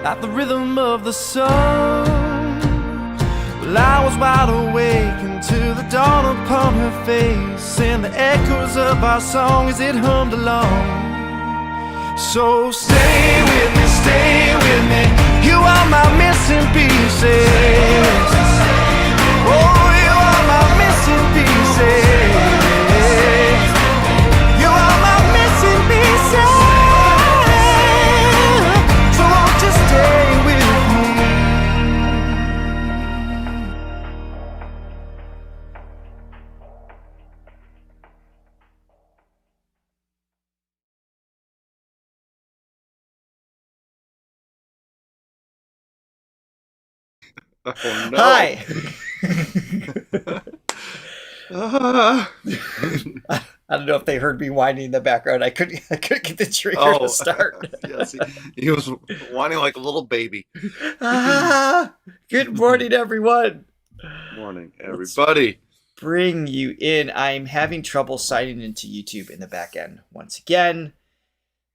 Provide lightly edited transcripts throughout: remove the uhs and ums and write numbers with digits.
at the rhythm of the sun. Well, I was wide awake until the dawn upon her face, and the echoes of our song as it hummed along. So stay with me, you are my missing pieces. Oh, you are my missing pieces. You are my missing pieces. So won't you stay with me? Oh no! Hi. I don't know if they heard me whining in the background. I couldn't get the trigger to start. Yes, he was whining like a little baby. Good morning, everyone. Morning, everybody. Bring you in. I'm having trouble signing into YouTube in the back end once again.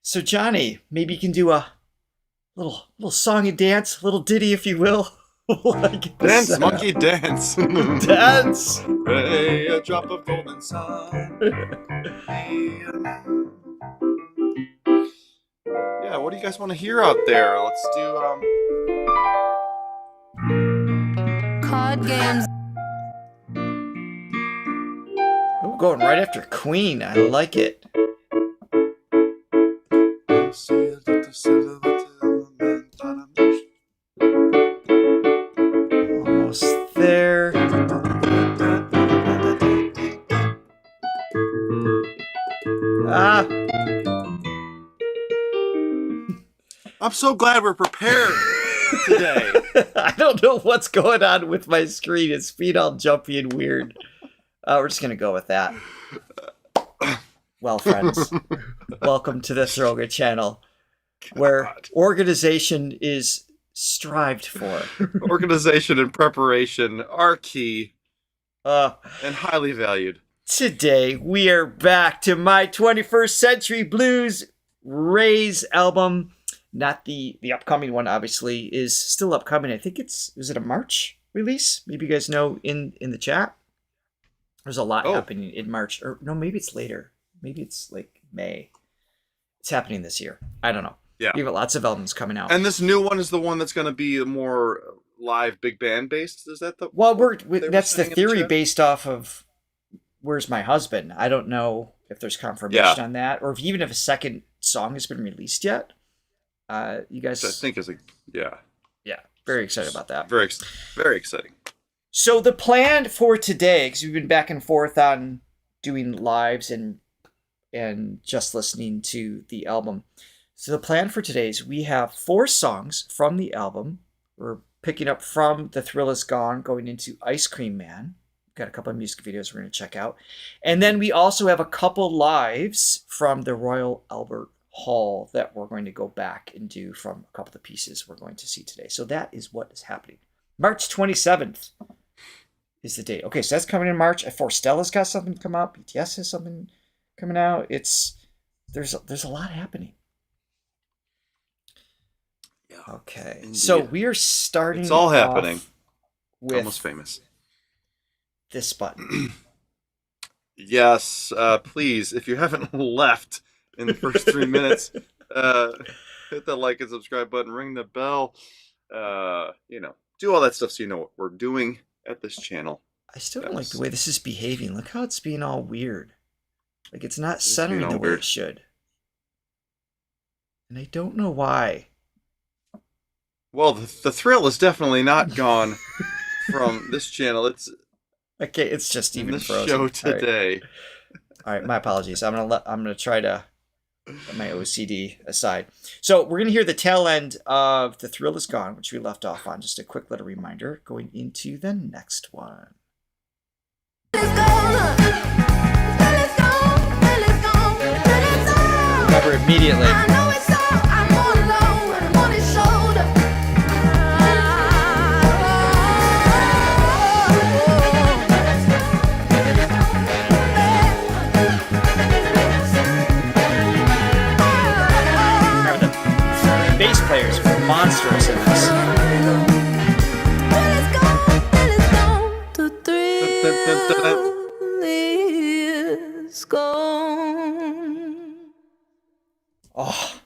So Johnny, maybe you can do a little song and dance, a little ditty, if you will. Dance, monkey, dance. Dance. Raye, a drop of golden sun. Yeah, what do you guys want to hear out there? Let's do Card games. Oh, going right after Queen. I like it. Almost there. I'm so glad we're prepared today. I don't know what's going on with my screen. It's being all jumpy and weird. We're just going to go with that. Well, friends, welcome to the Throga channel, where organization is strived for. Organization and preparation are key and highly valued. Today, we are back to My 21st Century Blues, Raye's album. Not the upcoming one, obviously, is still upcoming. I think is it a March release? Maybe you guys know in the chat. There's a lot happening in March. Or no, maybe it's later. Maybe it's like May. It's happening this year. I don't know. Yeah. You got lots of albums coming out. And this new one is the one that's going to be more live big band based? Is that the... Well, that's the theory based off of Where's My Husband. I don't know if there's confirmation on that, or if even if a second song has been released yet. You guys... I think is Yeah, very excited about that. Very exciting. So the plan for today, because we've been back and forth on doing lives and just listening to the album. So the plan for today is we have 4 songs from the album. We're picking up from The Thrill Is Gone, going into Ice Cream Man. We've got a couple of music videos we're going to check out. And then we also have a couple lives from the Royal Albert Hall that we're going to go back and do from a couple of the pieces we're going to see today. So that is what is happening. March 27th is the date. Okay, so that's coming in March. Forstella's got something come out. BTS has something coming out. There's a lot happening. Yeah. Okay, Indeed. so we are starting. It's all happening. With Almost famous. This button. Yes, please, if you haven't left in the first 3 minutes, hit the like and subscribe button, ring the bell, do all that stuff so you know what we're doing at this channel. I still don't like the way this is behaving. Look how it's being all weird. Like it's not centering the way it should. And I don't know why. Well, the thrill is definitely not gone from this channel. It's okay. It's just even the frozen. show today. All right, my apologies. I'm gonna try to put my OCD aside. So we're gonna hear the tail end of The Thrill Is Gone, which we left off on. Just a quick little reminder going into the next one. Remember immediately. Bass players monstrous in this. The thrill is gone. Oh,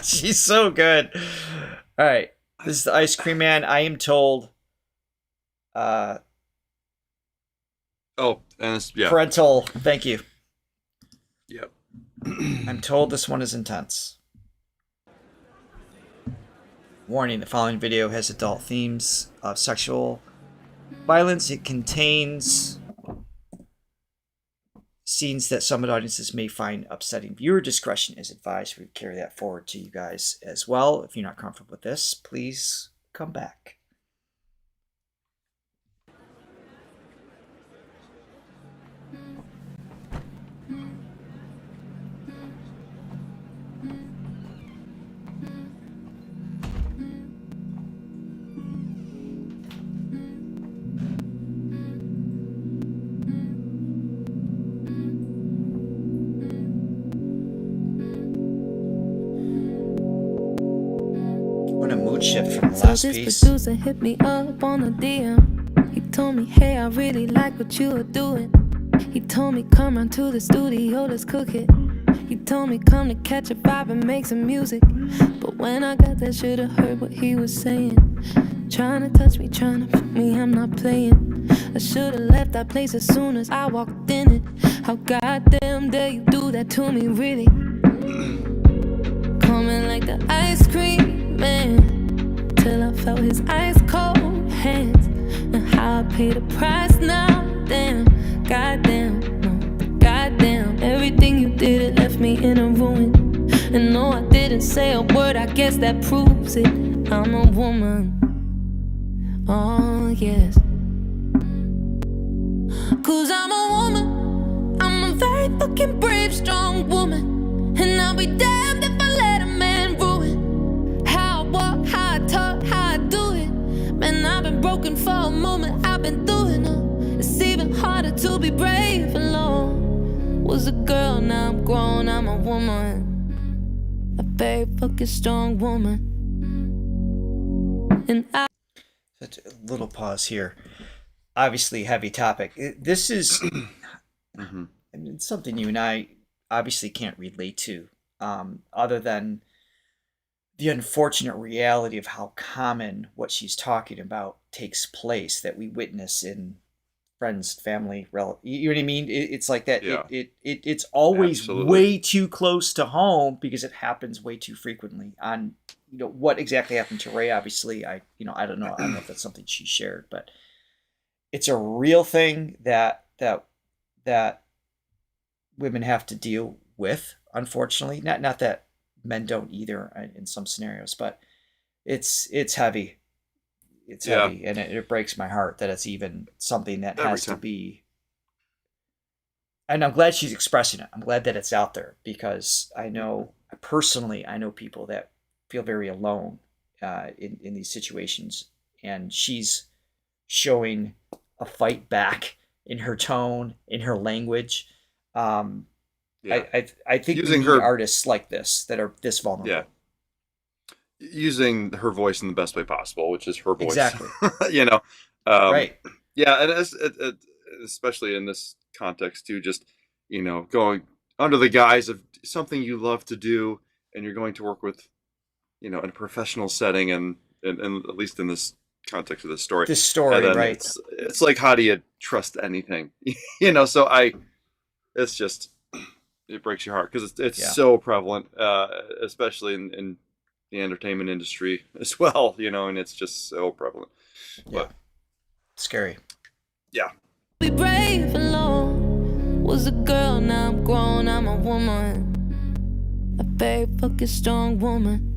she's so good. All right, this is the Ice Cream Man. I am told. Oh, and it's, yeah. Parental. Thank you. Yep. I'm told this one is intense. Warning: the following video has adult themes of sexual violence. It contains scenes that some audiences may find upsetting. Viewer discretion is advised. We carry that forward to you guys as well. If you're not comfortable with this, please come back. What a mood shift from the So last this piece. producer hit me up on the DM. He told me, hey, I really like what you are doing. He told me, come round to the studio, let's cook it. He told me, come to catch a vibe and make some music. But when I got there, should've heard what he was saying. Trying to touch me, trying to fuck me, I'm not playing. I should've left that place as soon as I walked in it. How goddamn dare you do that to me, really? Coming like the ice cream man, till I felt his ice cold hands. And how I paid the price now, damn, goddamn, no, goddamn. Everything you did, it left me in a ruin. And no, I didn't say a word, I guess that proves it. I'm a woman, oh yes. Cause I'm a woman, I'm a very fucking brave, strong woman. And I'll be damned if I let a man ruin how I walk, how I talk, how I do it. Man, I've been broken for a moment, I've been through it now. It's even harder to be brave alone. Was a girl, now I'm grown, I'm a woman. A very fucking strong woman. And I Such a little pause here. Obviously, heavy topic. This is I mean, it's something you and I obviously can't relate to, other than the unfortunate reality of how common what she's talking about takes place, that we witness in friends, family, relatives. You know what I mean? It's like that. Yeah. It's always Absolutely. way too close to home because it happens way too frequently. On what exactly happened to Raye, obviously, I don't know. I don't know if that's something she shared, but it's a real thing that women have to deal with, unfortunately. Not that men don't either in some scenarios, but it's heavy. It's heavy, and it breaks my heart that it's even something that has to be. And I'm glad she's expressing it. I'm glad that it's out there, because I know personally, I know people that feel very alone in these situations, and she's showing a fight back in her tone, in her language. I think Using we need her artists like this that are this vulnerable. Yeah. Using her voice in the best way possible, which is her voice. Exactly. Right. Right. Yeah, and especially in this context too, just going under the guise of something you love to do, and you're going to work with, in a professional setting, and at least in this context of this story. This story, right? It's like, how do you trust anything? So it's just, it breaks your heart, because it's so prevalent, especially in the entertainment industry as well, and it's just so prevalent. Yeah. Scary. Yeah. be brave alone. Was a girl, now I'm grown, I'm a woman. A very fucking strong woman.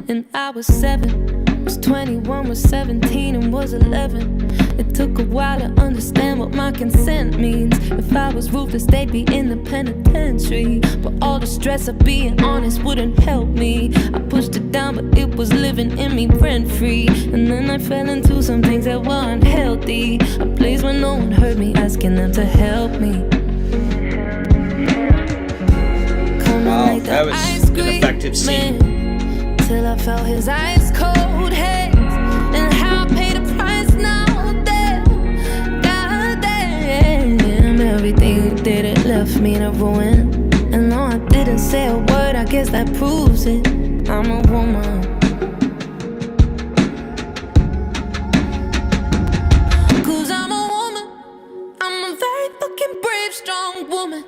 And I was 7, was 21, was 17, and was 11. It took a while to understand what my consent means. If I was ruthless, they'd be in the penitentiary. But all the stress of being honest wouldn't help me. I pushed it down, but it was living in me rent-free. And then I fell into some things that were unhealthy. A place where no one heard me, asking them to help me. Coming Wow, like that the was ice effective scene. Till I felt his ice cold hands, and how I paid the price now. Damn, goddamn, everything you did, it left me to ruin. And no, I didn't say a word, I guess that proves it. I'm a woman. Cause I'm a woman. I'm a very fucking brave, strong woman.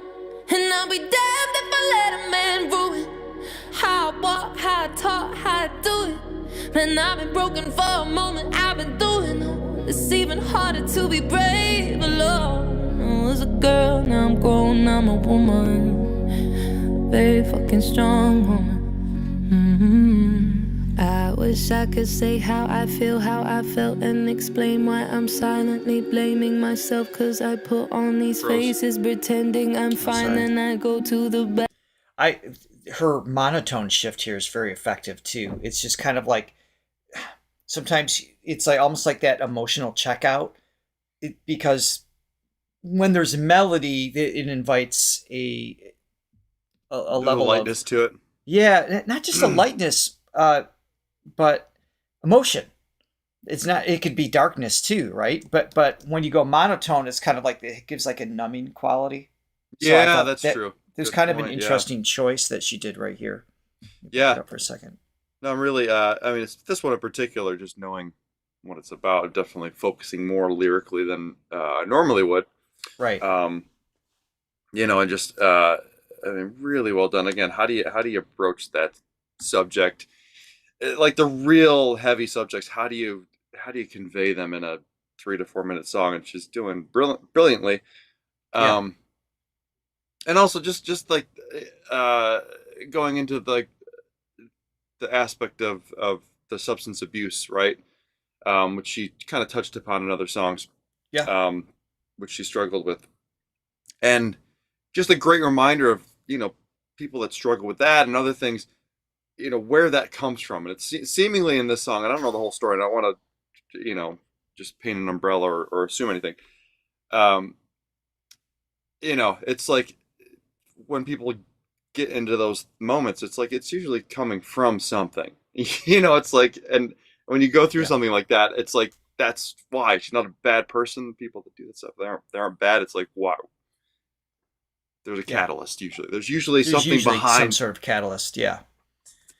And I'll be damned if I let a man ruin how I walk, how I talk, how I do it. Man, I've been broken for a moment, I've been doing it. It's even harder to be brave alone. I was a girl, now I'm grown, I'm a woman. Very fucking strong woman. I wish I could say how I feel, how I felt, and explain why I'm silently blaming myself. Cause I put on these faces pretending I'm fine, then I go to the back. Her monotone shift here is very effective too. It's just kind of like, sometimes it's like almost like that emotional checkout, because when there's melody, it invites a level of lightness to it. Yeah, not just a lightness, but emotion. It's not. It could be darkness too, right? But when you go monotone, it's kind of like it gives like a numbing quality. So Yeah, that's true. There's Good kind of point, an interesting choice that she did right here. Yeah. Up for a second. No, I'm really. I mean, it's this one in particular. Just knowing what it's about, definitely focusing more lyrically than I normally would. Right. You know, and just I mean, really well done. Again, how do you approach that subject, like the real heavy subjects? How do you convey them in a 3 to 4 minute song? And she's doing brilliantly. Yeah. And also just like going into the aspect of the substance abuse, right? Which she kind of touched upon in other songs. Yeah. Which she struggled with, and just a great reminder of, you know, people that struggle with that and other things, you know, where that comes from. And it's seemingly in this song, I don't know the whole story, and I don't want to, you know, just paint an umbrella or assume anything. You know, it's like when people get into those moments, it's like it's usually coming from something. You know, it's like, and when you go through something like that, it's like that's why she's not a bad person. People that do that stuff, they aren't bad. It's like, wow. There's a catalyst usually. There's usually something behind some sort of catalyst, yeah.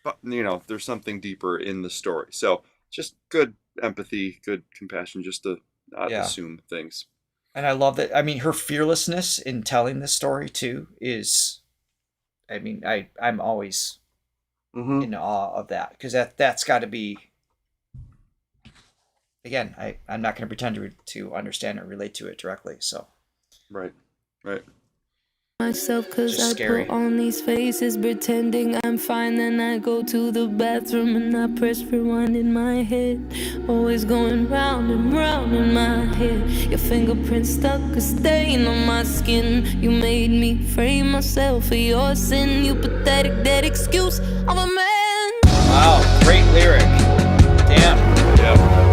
But, you know, there's something deeper in the story. So just good empathy, good compassion, just to not assume things. And I love that. I mean, her fearlessness in telling this story too is, I mean, I'm always in awe of that, because that's got to be. Again, I'm not going to pretend to understand or relate to it directly. So, right. Myself, cause Just I scary. put on these faces pretending I'm fine, then I go to the bathroom and I press rewind in my head, always going round and round in my head. Your fingerprints stuck a stain on my skin. You made me frame myself for your sin. You pathetic dead excuse of a man. Wow, great lyric. Damn. Yeah.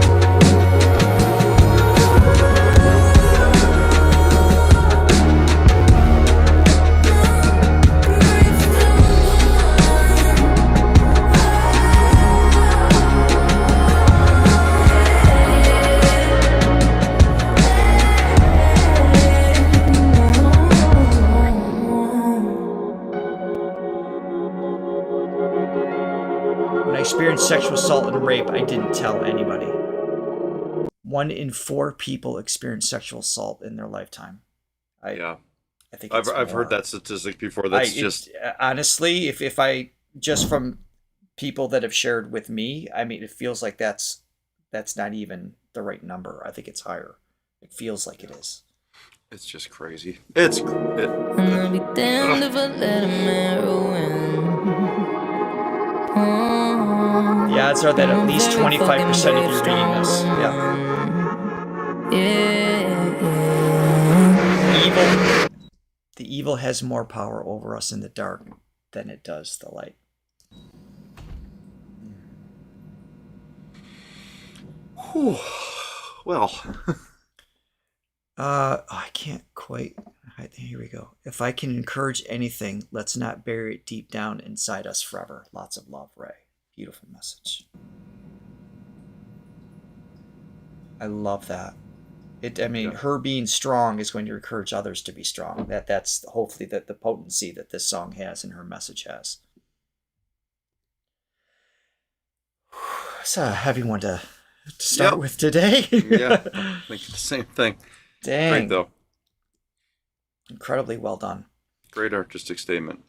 When I experienced sexual assault and rape, I didn't tell anybody. 1 in 4 people experience sexual assault in their lifetime. I think I've heard that statistic before. That's honestly, if I just from people that have shared with me, I mean, it feels like that's not even the right number. I think it's higher. It feels like it is. It's just crazy. And I'll be damned if I let a man ruin. The odds are that at least 25% of you reading this. The evil has more power over us in the dark than it does the light. Whew. Well. I can't quite Here we go. If I can encourage anything, let's not bury it deep down inside us forever. Lots of love, Raye. Beautiful message. I love that. Her being strong is going to encourage others to be strong. That's hopefully the potency that this song has and her message has. It's a heavy one to start with today. Yeah, I think the same thing. Dang. Great, though. Incredibly well done. Great artistic statement.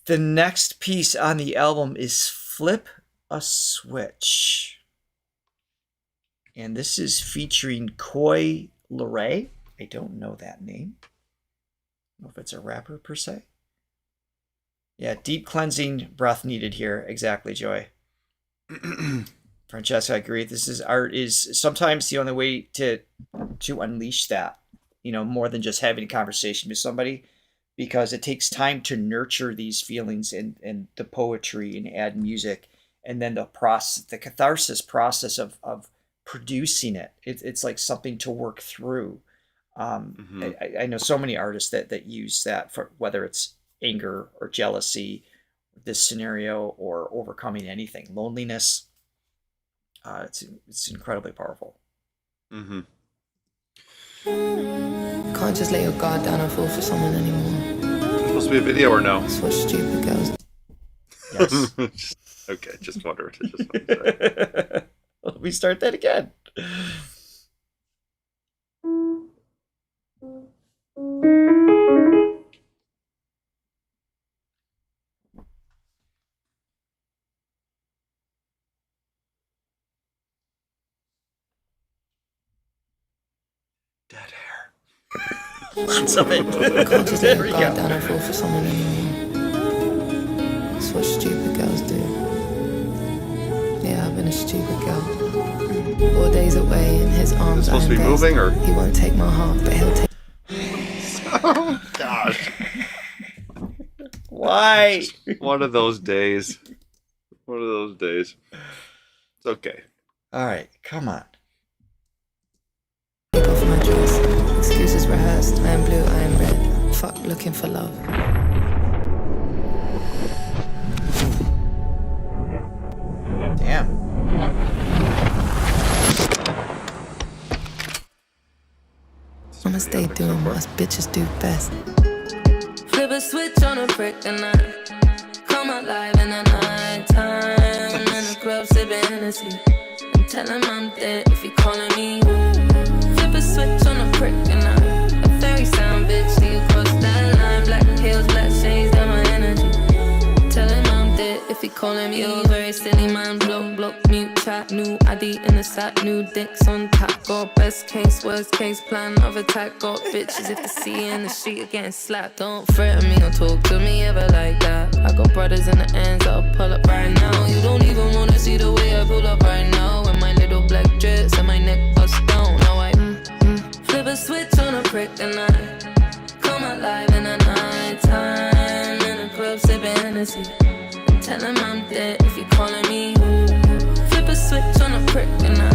The next piece on the album is Flip a Switch. And this is featuring Coi Leray. I don't know that name. I don't know if it's a rapper per se. Yeah, deep cleansing breath needed here. Exactly, Joy. Francesca, I agree. Art is sometimes the only way to unleash that, more than just having a conversation with somebody, because it takes time to nurture these feelings and the poetry and add music, and then the catharsis process of producing it. It's like something to work through. I know so many artists that use that for whether it's anger or jealousy, this scenario, or overcoming anything, loneliness. It's incredibly powerful. Can't just let your guard down and fall for someone anymore. Supposed to be a video or no? That's what stupid girls do. Yes. Okay, just wondered. Let me start that again. Dead hair. Lots of it. Can't just let There your we guard go. down and fall for someone anymore. That's what stupid girls do. Yeah, I've been a stupid girl. 4 days away in his arms. Supposed to be moving, or? He won't take my heart, but he'll take. Oh gosh. Why? One of those days. One of those days. It's okay. All right, come on. Take off my dress. Excuses rehearsed. I am blue, I am red. Fuck looking for love. Damn. I'ma stay doing what us bitches do best. Flip a switch on a brick and I come alive in the night time. In the club sipping Hennessy and tell him I'm dead if he calling me. Flip a switch on a brick and I a fairy sound bitch. See you cross that line. Black heels, black shades, got my energy. Tell him I'm dead if he calling me. You're very silly man. Block, mute, chat, new ID in the sack, new dicks on tap. Got best case, worst case plan of attack. Got bitches if they see you in the street are getting slapped. Don't threaten me or talk to me ever like that. I got brothers in the ends that'll pull up right now. You don't even wanna see the way I pull up right now. With my little black dress and my neck bust down. Now I flip a switch on a prick and I come alive in the night time. In the club sipping Hennessy. Tell him I'm dead if he calling me. Flip a switch on a prick and I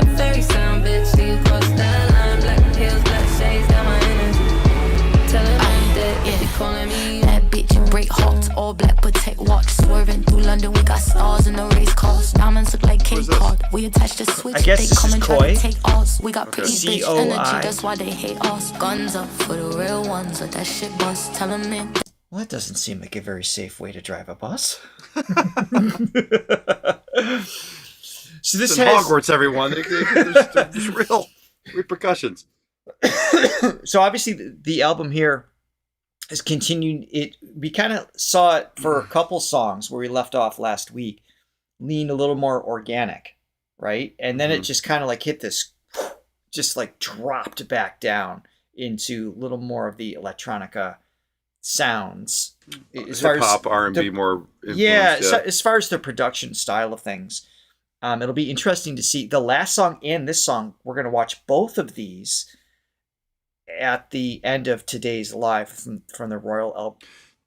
a fairy sound bitch. See you cross that line. Black heels, black shades, got my energy. Tell him I'm dead if he calling me. That bitch in break hot, all black protect watch. Swerving through London, we got stars in the race cars. Diamonds look like cake card. We attach the switch, I guess they this come is and try Coi. to take ours. We got pretty bitch COI. energy, that's why they hate us. Guns up for the real ones, let that shit bust. Tell them it. Well, that doesn't seem like a very safe way to drive a bus. So this It's in has Hogwarts, everyone. There's real repercussions. so obviously the album here is continuing. We kind of saw it for a couple songs where we left off last week, lean a little more organic, right? And then it just kind of like hit this, just like dropped back down into a little more of the electronica sounds. As far Hip as hop, R&B, the- more. yeah, influenced, so as far as the production style of things, it'll be interesting to see the last song and this song. We're going to watch both of these at the end of today's live from the Royal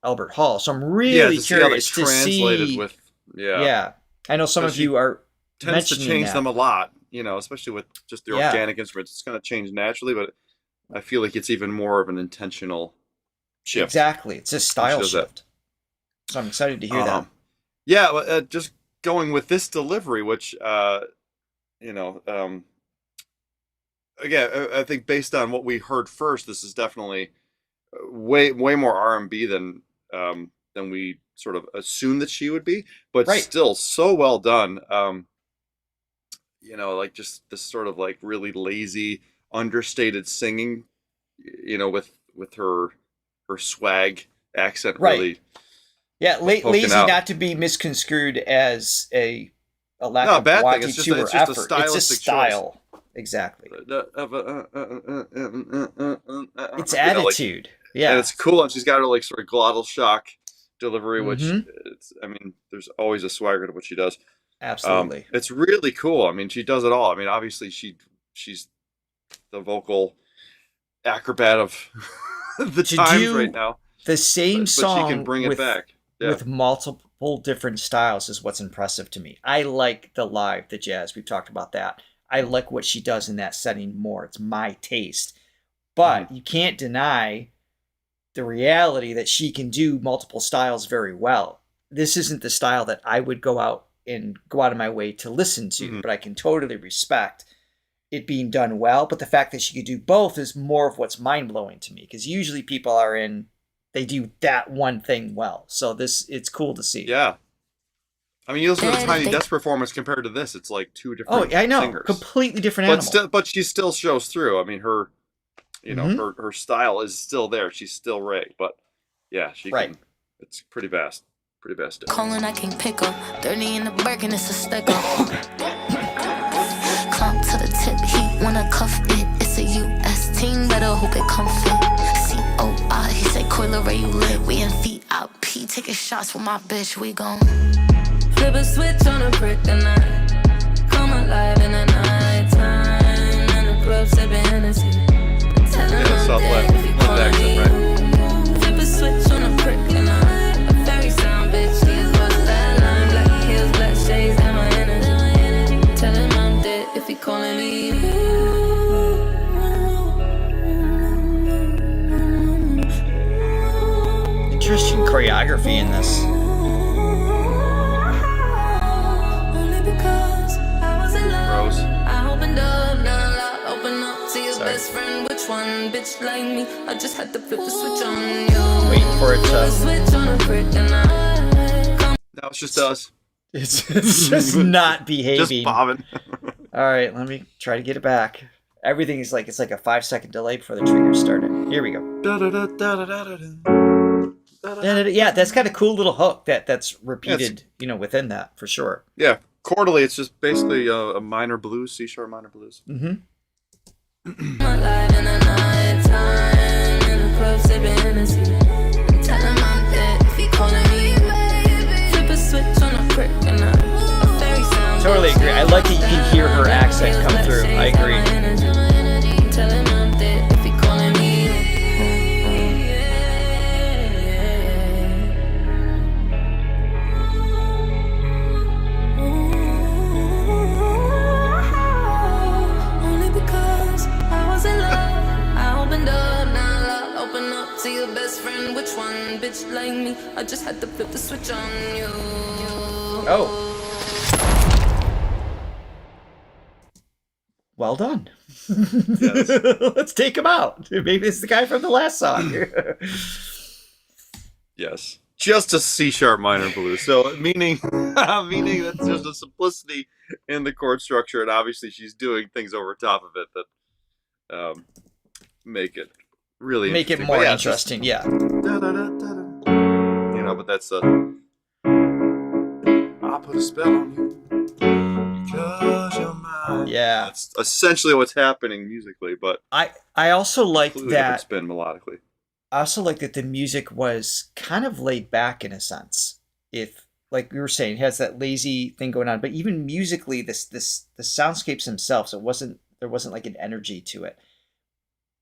Albert Hall. So I'm really to see how they curious to translated see. with. Yeah, I know some of Especially you are Tends to mentioning change that. them a lot, especially with just the Yeah. organic instruments. It's going to change naturally, but I feel like it's even more of an intentional shift. Exactly. It's a style does that. shift. So I'm excited to hear that. Yeah, just going with this delivery, which, again, I think based on what we heard first, this is definitely way more R&B than we sort of assumed that she would be, but Right. still so well done. Like just this sort of like really lazy, understated singing, with her swag accent Right. really. Yeah, poking lazy out. not to be misconstrued as a lack No, of bad thing. quality It's just to a- her it's just a effort. It's a stylistic style. Exactly. It's attitude. Yeah. And it's cool, and she's got her like sort of glottal shock delivery, which Mhm. there's always a swagger to what she does. Absolutely. It's really cool. I mean, she does it all. I mean, obviously she's the vocal acrobat of the To times do right now. The same But song she can bring it back. Yeah. with multiple different styles is what's impressive to me. I like the live, the jazz. We've talked about that. I like what she does in that setting more. It's my taste. But you can't deny the reality that she can do multiple styles very well. This isn't the style that I would go out of my way to listen to, but I can totally respect it being done well. But the fact that she could do both is more of what's mind-blowing to me, because usually people they do that one thing well. So it's cool to see. Yeah. I mean, you listen to the Tiny Desk performance compared to this, it's like two different I know. singers. Completely different animal. But she still shows through. I mean, her her style is still there. She's still Raye, but yeah, she Right. can. It's pretty vast. Pretty vast. Calling, I can pick up. 30 in the Birkin, it's a sticker. Climb to the tip, he wanna cuff it. It's a US team, better hope it come fit. COI, he say, Coil Ray, you lit. We in VIP, taking shots with my bitch, we gon' Flip a switch on a brick and I come alive in the night time. In the club sipping Hennessy. Tell him I'm Southwest dead if you call accent, me. right? Flip a switch on a brick and I a very sound bitch. She's what's that line? Black heels, black shades, and my energy. Tell him I'm dead if he calling me. Interesting choreography in this. Only because I was in love. Rose. I opened up, now lock, open up to your Sorry. best friend. Which one, bitch like me? I just had to flip the switch on you. Waiting for it Flip the to... switch on a brick and I come. Now it's just us. It's just not behaving. Just bobbing. All right, let me try to get it back. Everything is like, it's like a 5-second delay before the trigger started. Here we go. Yeah, that's got a cool little hook that's repeated, within that for sure. Yeah, chordally, it's just basically a minor blues, C-sharp minor blues. Mm-hmm. Alive in the night time, in the club sipping Hennessy. Tell him I'm dead if he calling me baby. Flip a switch on a brick and I a very sound. Totally agree. I like that you can hear her accent come through. I agree. Tell him I'm dead if he calling me. Only because I was in love. I opened up, now lock, open up to your best friend. Which one, bitch like me? I just had to flip the switch on you. Oh. Well done. Yes. Let's take him out. Maybe it's the guy from the last song. Yes. Just a C-sharp minor blues. So meaning that's just a simplicity in the chord structure, and obviously she's doing things over top of it that make it really Make it interesting. more But yeah, it's just interesting. Yeah. but that's I'll put a spell on you because you're mine. Yeah. That's essentially what's happening musically, but I also like completely different that. spin melodically. I also like that the music was kind of laid back in a sense. If, like we were saying, it has that lazy thing going on, but even musically, the soundscapes themselves, there wasn't like an energy to it.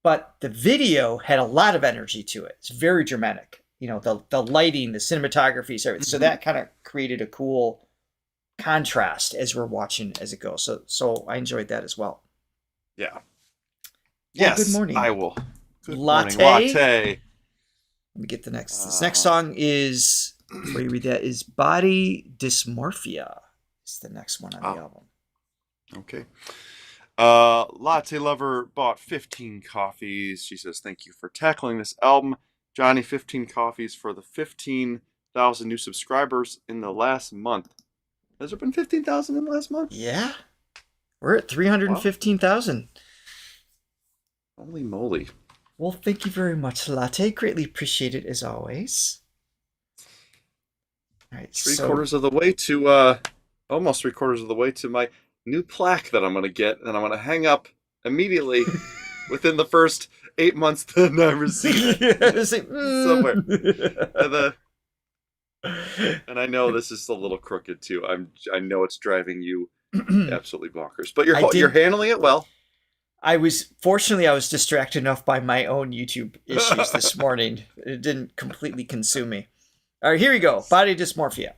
But the video had a lot of energy to it. It's very dramatic. The lighting, the cinematography, everything. So that kind of created a cool contrast as we're watching as it goes. So I enjoyed that as well. Yeah. Yes, good morning. I will. Good Latte? morning. Latte. Let me get the next. This next song is, before you read that, is Body Dysmorphia. It's the next one on the album. Okay. Latte Lover bought 15 coffees. She says, thank you for tackling this album. Johnny, 15 coffees for the 15,000 new subscribers in the last month. Has there been 15,000 in the last month? Yeah. We're at 315,000. Holy moly. Well, thank you very much, Latte. Greatly appreciate it as always. All right, Three-quarters of the way to, almost 3/4 of the way to my new plaque that I'm going to get, and I'm going to hang up immediately within the first 8 months that I receive it somewhere. And I know this is a little crooked too. I know it's driving you absolutely bonkers, but you're handling it well. I was distracted enough by my own YouTube issues this morning. It didn't completely consume me. All right, here we go. Body Dysmorphia.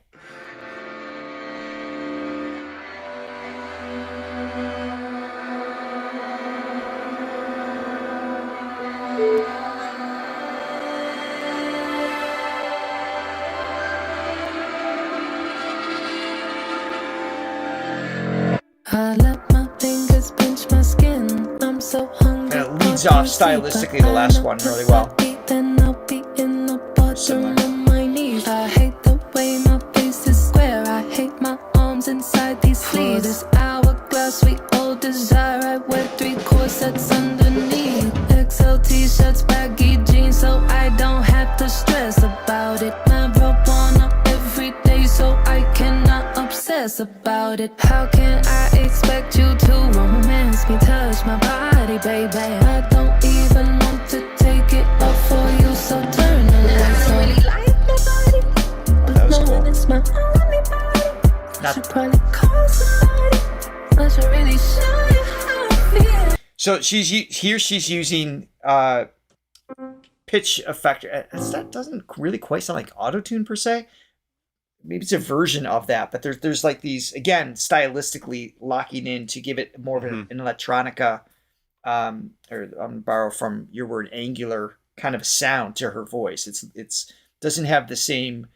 I let my fingers pinch my skin. I'm so hungry. Kind of leads off stylistically the last one really well. Then I'll be in the bathroom on my knees. I hate the way my face is square. I hate my arms inside these sleeves. This hourglass we all desire. I wear 3 corsets underneath. XL t-shirts, baggy jeans, so I don't have to stress about it. Marijuana every day, so I cannot obsess about it. How can I expect you to romance me, touch my body, baby? I don't even want to take it off for you, so turn the lights on. I really like my body, but That was no, cool. it's my only body. I should probably call somebody. I should really show you how I feel. So she's using pitch effect. That doesn't really quite sound like autotune per se. Maybe it's a version of that, but there's like these, again, stylistically locking in to give it more of an electronica, or borrow from your word, angular kind of sound to her voice. It's doesn't have the same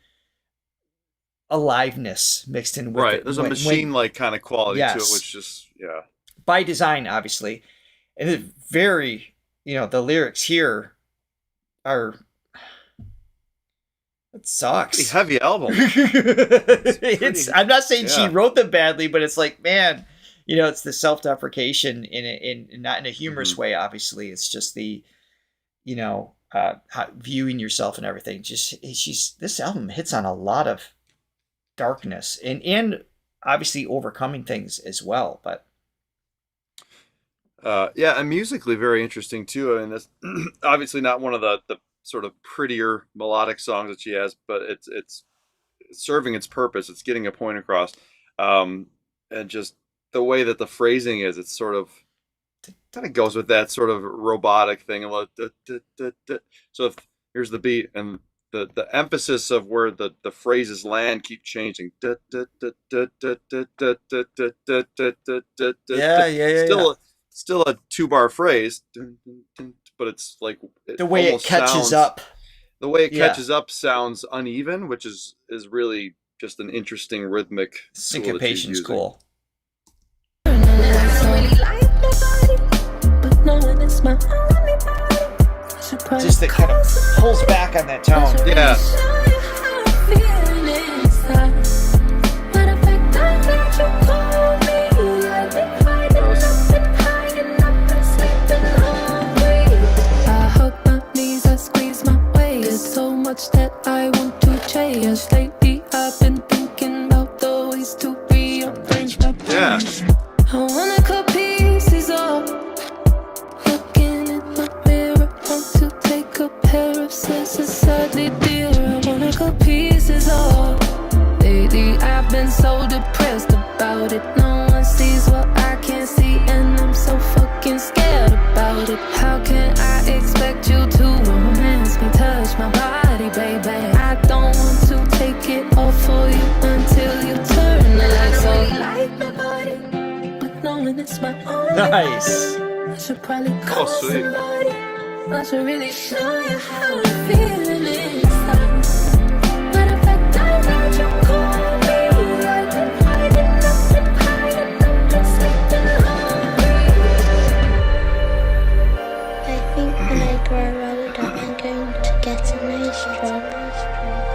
aliveness mixed in with Right. it. There's a machine-like kind of quality to it, Yes. which just, yeah. By design, obviously. And it's very, the lyrics here are, it sucks. Pretty heavy album. I'm not saying she yeah. wrote them badly, but it's like, man, it's the self-deprecation in not in a humorous way. Obviously, it's just the, viewing yourself and everything. This album hits on a lot of darkness and obviously overcoming things as well. But yeah, and musically very interesting too. I mean, that's obviously not one of the sort of prettier melodic songs that she has, but it's serving its purpose. It's getting a point across, and just the way that the phrasing is, it's sort of kind of goes with that sort of robotic thing. So here's the beat, and the emphasis of where the phrases land keep changing. Yeah. Still a 2-bar phrase, but it's like the way it catches up. The way it catches up sounds uneven, which is really just an interesting rhythmic Syncopation is cool. Just that kind of pulls back on that tone. Yeah. That I want to change. Lately I've been thinking about the ways to rearrange my brain. I wanna cut pieces off. Looking in my mirror, want to take a pair of scissors. Sadly, dear, I wanna cut pieces off. Lately I've been so depressed about it. No one sees what I can't see, and I'm so fucking scared about it. How can I expect you to romance me, touch my body, baby? I don't want to take it off for you until you turn the lights on. I like my body, but knowing it's my own. Nice. Should probably call sweet. somebody. I should really show you how I'm feeling inside. Matter of fact, I heard you call me. I've been hiding up, just sleeping hungry. I think when I grow older, I'm going to get a nose job.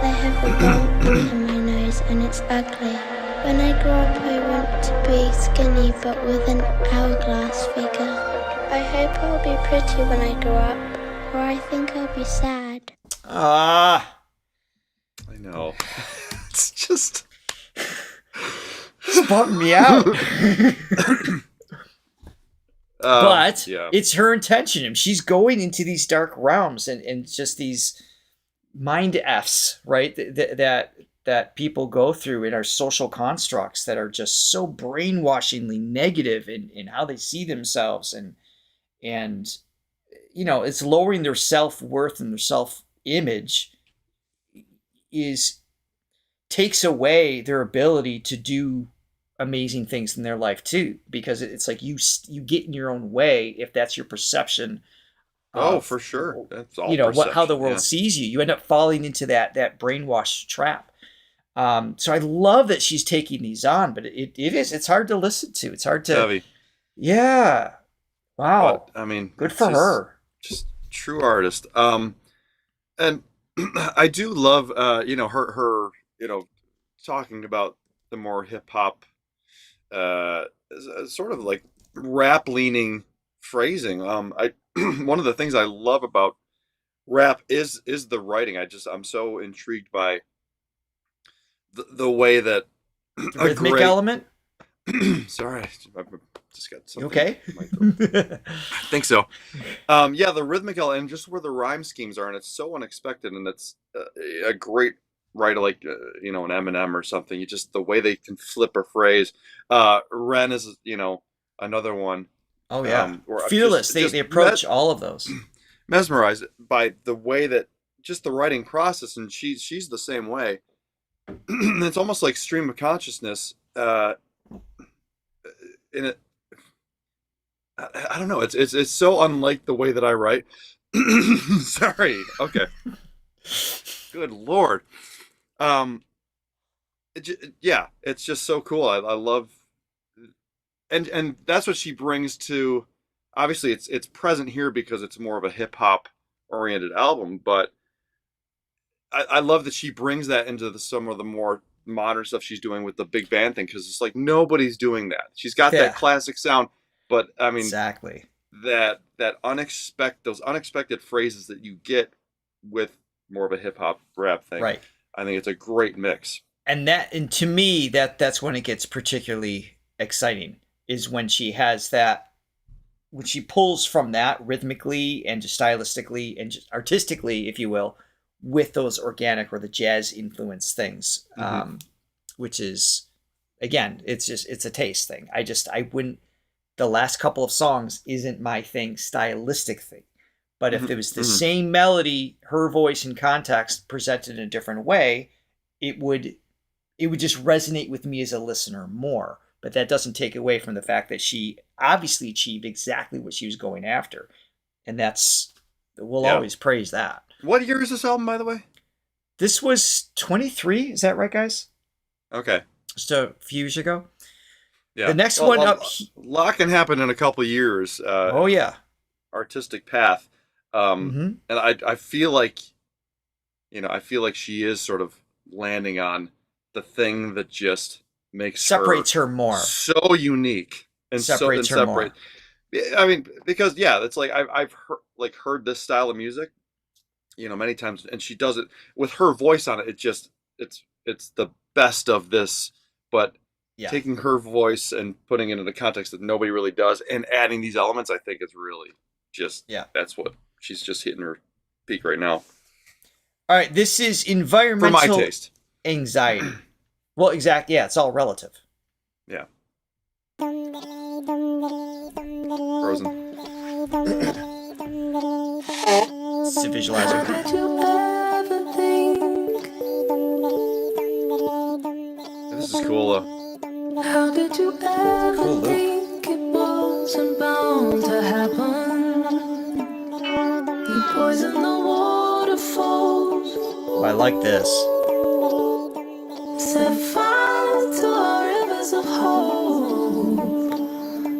I have a bump in my nose and it's ugly. When I grow up, I want to be skinny but with an hourglass figure. I hope I'll be pretty when I grow up, or I think I'll be sad. Ah, I know. It's just it's bumming me out. But yeah. it's her intention. And she's going into these dark realms and just these mind Fs, right? That people go through in our social constructs that are just so brainwashingly negative in how they see themselves and you know, it's lowering their self-worth and their self-image takes away their ability to do amazing things in their life too, because it's like you get in your own way if that's your perception. For sure. That's all How the world yeah. sees you. You end up falling into that brainwash trap. So I love that she's taking these on, but it's hard to listen to. It's hard to, Heavy. yeah. Wow. But, I mean, good for her. Just true artist. And I do love, her, talking about the more hip hop, sort of like rap leaning phrasing. One of the things I love about rap is the writing. I'm so intrigued by the way that The rhythmic element. Sorry, I just got something. Okay. I think so. The rhythmic element and just where the rhyme schemes are, and it's so unexpected, and it's a great writer like an Eminem or something. You just the way they can flip a phrase. Ren is another one. Oh yeah, or fearless. They approach all of those. Mesmerized by the way that just the writing process, and she's the same way. It's almost like stream of consciousness. In it, I don't know. It's so unlike the way that I write. Sorry. Okay. Good Lord. It's just so cool. I love, and that's what she brings to. Obviously, it's present here because it's more of a hip hop oriented album, but I love that she brings that into some of the more modern stuff she's doing with the big band thing, because it's like nobody's doing that. She's got that classic sound, but I mean exactly those unexpected phrases that you get with more of a hip hop rap thing. Right. I think it's a great mix. And to me that's when it gets particularly exciting, is when she has that, when she pulls from that rhythmically and just stylistically and just artistically, if you will, with those organic or the jazz influence things, which is, again, it's a taste thing. I wouldn't, the last couple of songs isn't my thing, stylistic thing. But if there was the same melody, her voice and context presented in a different way, it would just resonate with me as a listener more. But that doesn't take away from the fact that she obviously achieved exactly what she was going after. And we'll always praise that. What year is this album, by the way? This was 23. Is that right, guys? Okay. Just a few years ago. Yeah. The next one up. A lot can happen in a couple of years. Oh yeah. Artistic path. And I feel like, she is sort of landing on the thing that just makes separates her more, so unique and separates her more. I mean, because it's like I've heard this style of music, many times, and she does it with her voice on it. It's the best of this, but taking her voice and putting it in a context that nobody really does, and adding these elements, I think is really just that's what she's just hitting her peak right now. All right, this is environmental for my taste. Anxiety. Well, exactly. Yeah, it's all relative. Yeah. Frozen. It's a visualizer. This is cool though. How did you ever think it was wasn't bound to happen. You poison the waterfalls. Oh, I like this. Set fire to our rivers of hope.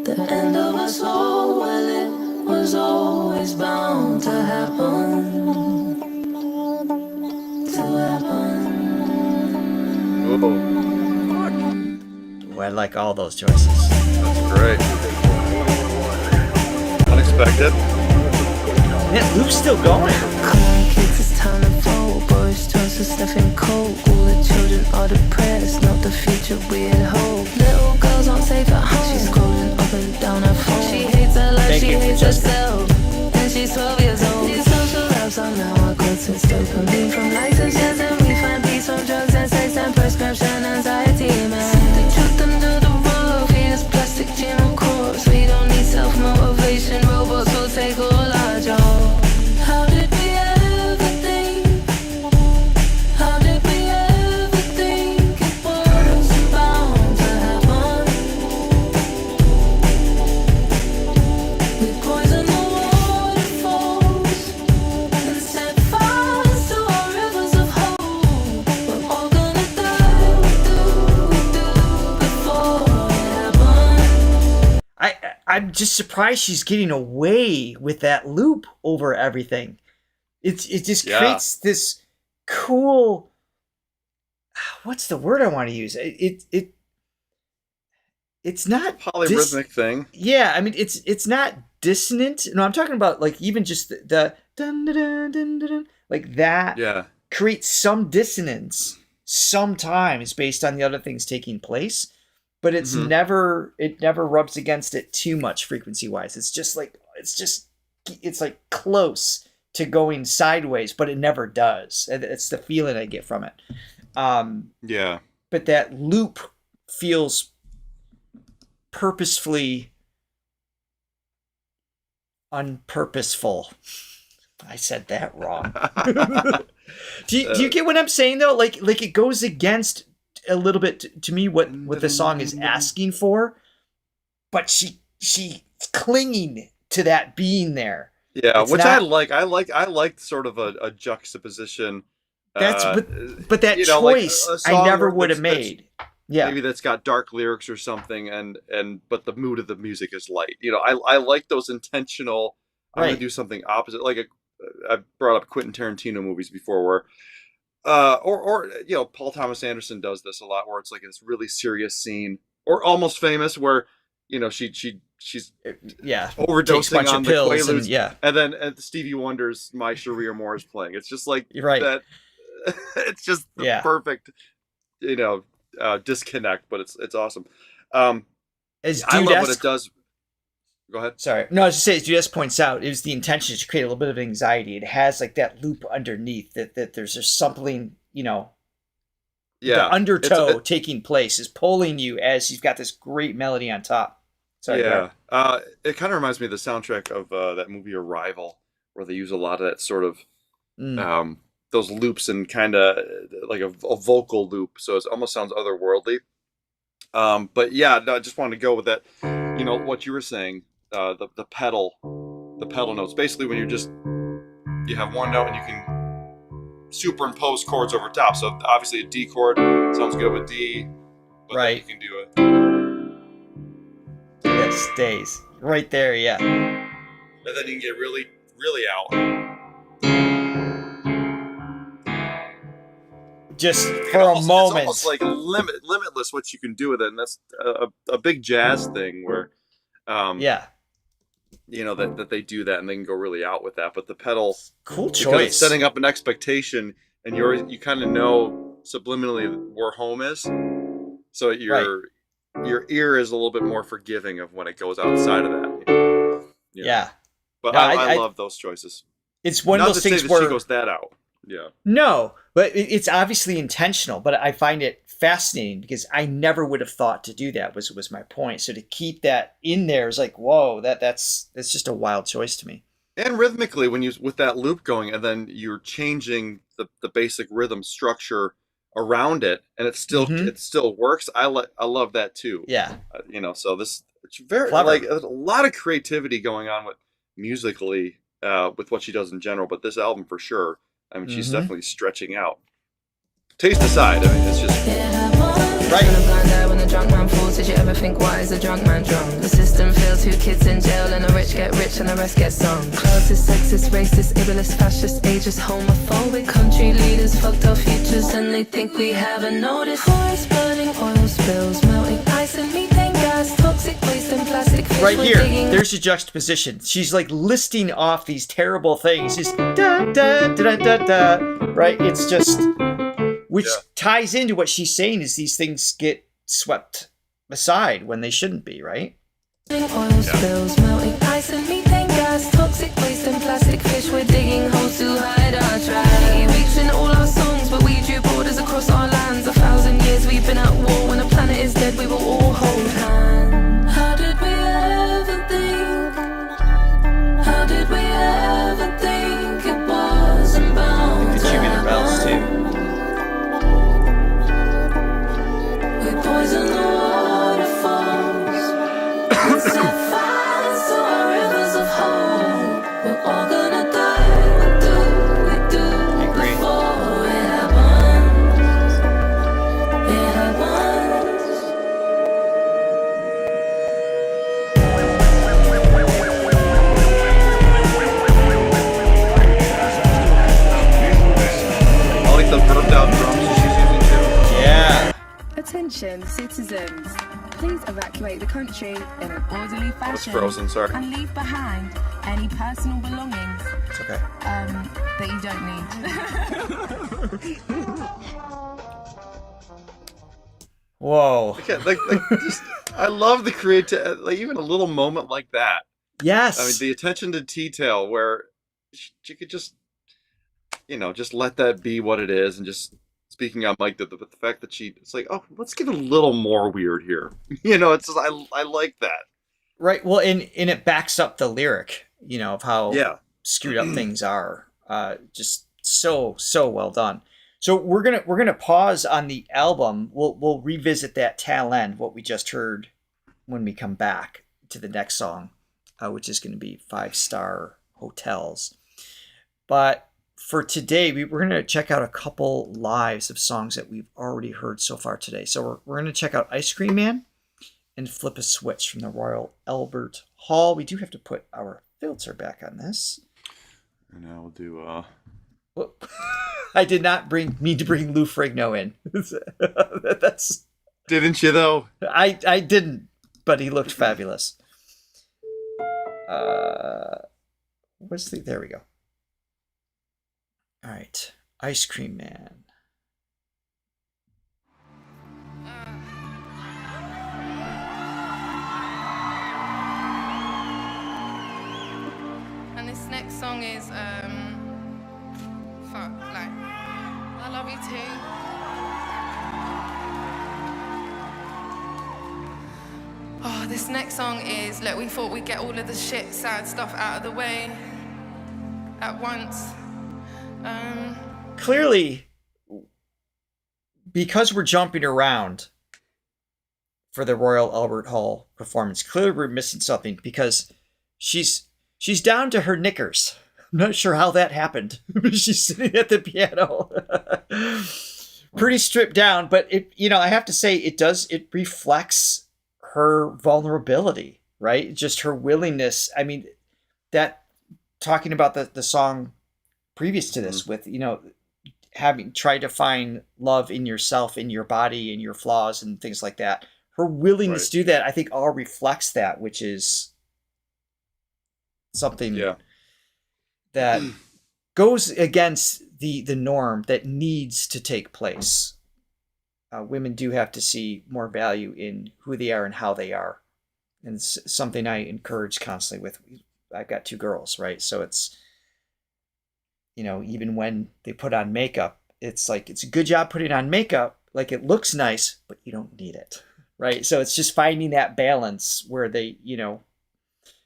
The end of us all, well, it was always bound to happen. To happen. Oh, I like all those choices. that's great. Unexpected. That loop's still going. Come on, kids, it's time to vote. Boris Johnson sniffing coke. All the children are depressed, not the future we had hoped. Little girls aren't safe at home. She's scrolling up and down her phone. She hates her life, Thank she you, hates Justin. herself. And she's 12 years old. These social apps are now our constant dopamine from likes and shares, and we find peace from drugs and sex and prescription anxiety, man. They chuck them to the rug, feed us plastic gym corpse. We don't need self-motivation, robots will take all our jobs. How did we ever think? How did we ever think it was bound to happen? We poison the waterfalls and set fires to our rivers of hope. We're all gonna die. We do before it happens. I'm just surprised she's getting away with that loop over everything. It just Yeah. creates this cool. What's the word I want to use? It's not Polyrhythmic thing. Yeah, I mean it's not dissonant. No, I'm talking about like even just the dun, dun, dun, dun, dun, dun, like that Yeah. creates some dissonance sometimes based on the other things taking place, but it's Mhm. never rubs against it too much frequency wise. It's like close to going sideways, but it never does. And it's the feeling I get from it. Yeah. But that loop feels purposefully unpurposeful. I said that wrong. Do you get what I'm saying though? Like it goes against a little bit to me what the song is asking for, but she's clinging to that being there. Yeah, It's which not- I like sort of a juxtaposition. That's uh, but that you know, like choice a I song never where would have that's- made. Yeah. Maybe that's got dark lyrics or something, and but the mood of the music is light. You know, I like those intentional. I'm Right. gonna do something opposite. Like I brought up Quentin Tarantino movies before, where or you know, Paul Thomas Anderson does this a lot, where it's like this really serious scene, or Almost Famous, where you know she's Yeah. Takes a overdosing bunch on of the pills Quaaludes, and yeah. and then Stevie Wonder's My Sharia Moore is playing. It's just like You're right. that. It's just the Yeah. perfect, you know, disconnect, but it's awesome. As I love what Dude it does. Go ahead. Sorry. No, I was just saying, as Judas points out, it was the intention to create a little bit of anxiety. It has like that loop underneath that there's just something, you know, Yeah, the undertow it's- taking place is pulling you as you've got this great melody on top. Sorry. yeah. It kind of reminds me of the soundtrack of that movie Arrival, where they use a lot of that sort of Mm. those loops and kind of like a vocal loop, so it almost sounds otherworldly. But yeah, no, I just wanted to go with that. You know what you were saying, the pedal notes. Basically, when you have one note and you can superimpose chords over top. So obviously a D chord sounds good with D, but Right. then you can do it, That stays right there. Yeah. and then you can get really, really out. Just for It's a almost- moment. It's almost like limitless what you can do with it, and that's a big jazz thing where, Yeah. you know that they do that and they can go really out with that. But the pedal, Cool because choice. it's setting up an expectation, and you kind of know subliminally where home is, so your ear is a little bit more forgiving of when it goes outside of that. You know? Yeah. But No, I I- love those choices. It's one Not of those to say things that where she goes that out. Yeah. No, but it's obviously intentional. But I find it fascinating because I never would have thought to do that. Was my point. So to keep that in there is like, whoa, that's just a wild choice to me. And rhythmically, when you with that loop going, and then you're changing the basic rhythm structure around it, and it still Mhm. it still works. I love that too. Yeah. You know, so this It's very Clever. like there's a lot of creativity going on with musically with what she does in general, but this album for sure. I mean, she's definitely stretching out. Taste aside, I mean, it's just Right. When a blind eye, when a drunk man falls, did you ever think, why is a drunk man drunk? The system fails, 2 kids in jail, and the rich get rich and the rest get sung. Classist, sexist, racist, ableist, fascist, ageist, homophobic. Country leaders fucked our futures and they think we haven't noticed. Forest burning, oil spills, melting ice and methane gas, toxic waste and plastic fish. Right we're here, digging. there's a juxtaposition. She's like listing off these terrible things. Just da da da da da. Right? It's just, which ties into what she's saying is these things get swept aside when they shouldn't be, right? Oil spills, melting ice and methane gas, toxic waste and plastic fish. We're digging holes to hide our trash. Weeks in all our songs, but we drew borders across our lands. 1,000 years we've been at war. When the planet is dead, we will all hold hands. How did we ever think? How did we ever think it wasn't bound The tubular bells too. We poison the waterfalls. We set fires to our rivers of hope. We're all gonna die. We do Agree. before it happens. It happens. I like the burped out drums that she's using too. Yeah. Attention, citizens. Please evacuate the country in an orderly It's fashion frozen, sorry. and leave behind any personal belongings It's okay. that you don't need. Whoa. Like just, I love the creative, like even a little moment like that. Yes. I mean, the attention to detail where she could just, just let that be what it is, and just speaking on Mike, the fact that it's like, oh, let's get a little more weird here. It's just, I like that. Right. Well, and it backs up the lyric, of how screwed up things are. Just so well done. So we're gonna pause on the album. We'll revisit that tail end, what we just heard, when we come back to the next song, which is going to be 5-Star Hotels. But for today, we're going to check out a couple lives of songs that we've already heard so far today. So we're going to check out Ice Cream Man and Flip a Switch from the Royal Albert Hall. We do have to put our filter back on this. And now we'll do Whoop. I did not mean to bring Lou Ferrigno in. That's Didn't you though? I didn't, but he looked fabulous. There we go. All right, Ice Cream Man. And this next song is fuck, like, I love you too. Oh, this next song is, look, we thought we'd get all of the shit, sad stuff out of the way at once. Clearly, because we're jumping around for the Royal Albert Hall performance, clearly we're missing something, because she's down to her knickers. I'm not sure how that happened. She's sitting at the piano. Pretty stripped down, but I have to say it reflects her vulnerability, right? Just her willingness. I mean, that talking about the song previous to this with, having tried to find love in yourself, in your body, in your flaws and things like that. Her willingness to do that, I think, all reflects that, which is something that goes against the norm that needs to take place. Women do have to see more value in who they are and how they are. And it's something I encourage constantly with. I've got 2 girls, right? So it's, even when they put on makeup, it's like, it's a good job putting on makeup. Like, it looks nice, but you don't need it, right? So it's just finding that balance where they,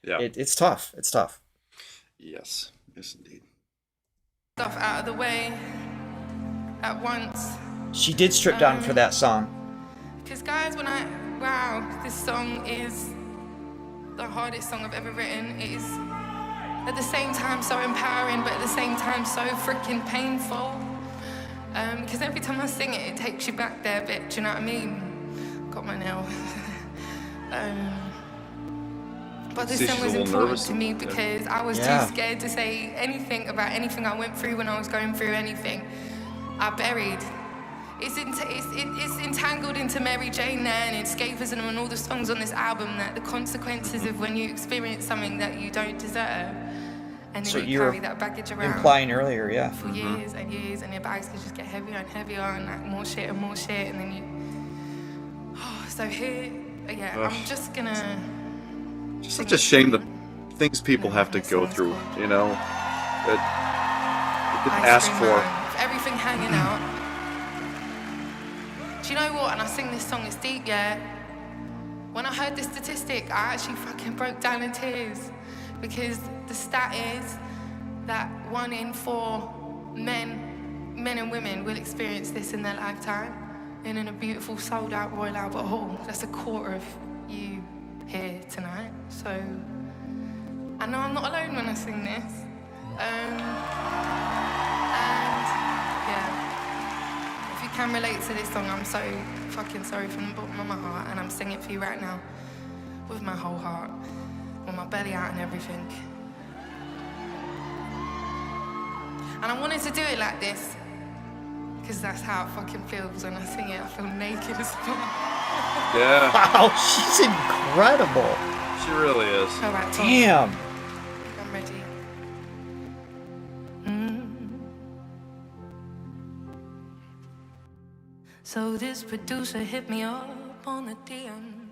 it's tough. It's tough. Yes indeed. Stuff out of the way at once. She did strip down for that song. Because guys, wow, this song is the hardest song I've ever written. It is at the same time so empowering, but at the same time so freaking painful. Because every time I sing it, it takes you back there a bit, do you know what I mean? Got my nail. But this song was important to me because I was too scared to say anything about anything I went through when I was going through anything. I buried. It's entangled into Mary Jane there and escapism and all the songs on this album, that the consequences of when you experience something that you don't deserve. And then you carry that baggage around. Implying earlier, yeah. For years and years, and your bags can just get heavier and heavier, and like more shit, and then you. Oh, so here, I'm just gonna. It's such a shame the things people have to go through, you know. That you could ask for. Everything hanging out. Do you know what? And I sing this song, it's deep, yeah. When I heard this statistic, I actually fucking broke down in tears. Because the stat is that 1 in 4 men and women will experience this in their lifetime. And in a beautiful sold out Royal Albert Hall. That's a quarter of you here tonight. So I know I'm not alone when I sing this. And yeah, if you can relate to this song, I'm so fucking sorry from the bottom of my heart, and I'm singing it for you right now with my whole heart, with my belly out and everything. And I wanted to do it like this because that's how it fucking feels when I sing it. I feel naked as fuck. Yeah. Wow, she's incredible. She really is. All right, Tom. Damn. I'm ready. So this producer hit me up on the DM.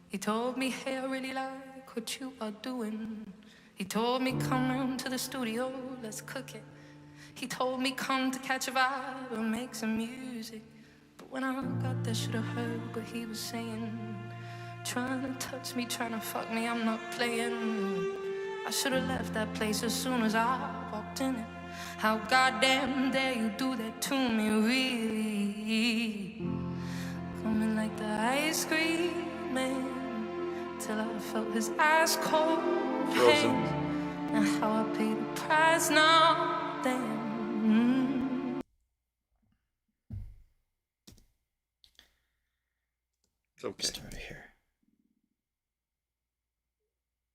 He told me, hey, I really like what you are doing. He told me, come round to the studio, let's cook it. He told me, come to catch a vibe and make some music. But when I got there, should have heard what he was saying. Trying to touch me, trying to fuck me, I'm not playing. I should have left that place as soon as I walked in it. How goddamn dare you do that to me, really? Coming like the ice cream man, till I felt his ice cold hand. And how I paid the price now, damn. It's okay. Start here.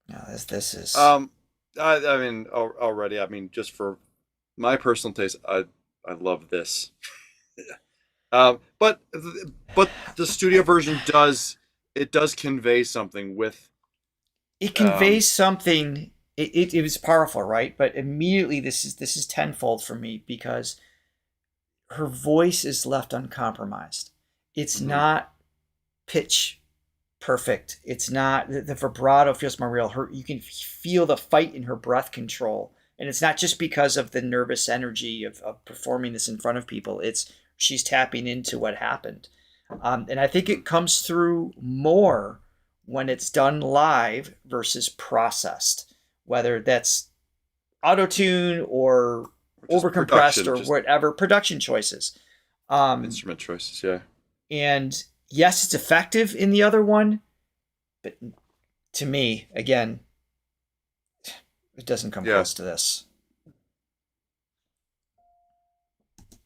No, this is. I mean, already. I mean, just for my personal taste, I love this. But the studio version does convey something with. It conveys something. It was powerful, right? But immediately this is tenfold for me because her voice is left uncompromised. It's not pitch perfect. It's not the vibrato feels more real. You can feel the fight in her breath control, and it's not just because of the nervous energy of performing this in front of people. It's she's tapping into what happened, and I think it comes through more when it's done live versus processed. Whether that's auto-tune or overcompressed or whatever, production choices. Instrument choices, yeah. And yes, it's effective in the other one, but to me, again, it doesn't come close to this.